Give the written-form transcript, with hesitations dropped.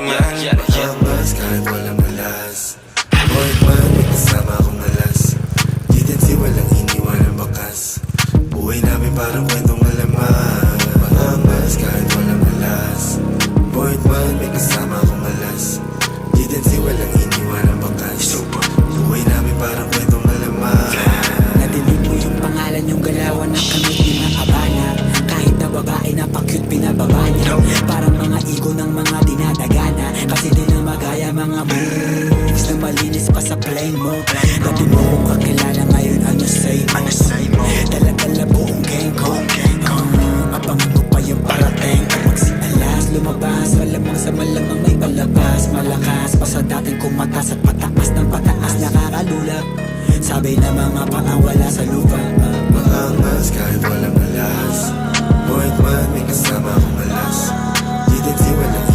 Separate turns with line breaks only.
man. Maangas kahit walang alas. Boy man, may kasama akong alas. Di din si walang iniwan ang bakas. Buhay namin parang kwentong alaman. Maangas kahit walang alas. Boy man, may kasama akong alas. Di din si walang iniwan ang bakas. Buhay namin parang kwentong alaman.
Nadinig mo yung pangalan, yung galawan ng kamit ni mga abana. Kahit na babae na pa-cute pinababa niya. Parang mga igo ng mga dinadagana. Kasi di na magaya mga moves na malinis pa sa plane mo. Dati mo kong kakilala, ngayon ano say mo. Dala-dala buong gang ko. Abangan mo pa yung parating. Kapag alas lumabas, malamang sa malamang may palabas. Malakas pa sa dating kumatas at pataas ng pataas. Nakakalulap, sabi na mga paawala sa lupa.
Maangas kahit walang alas. Boy man, may kasama akong alas. Di din si walang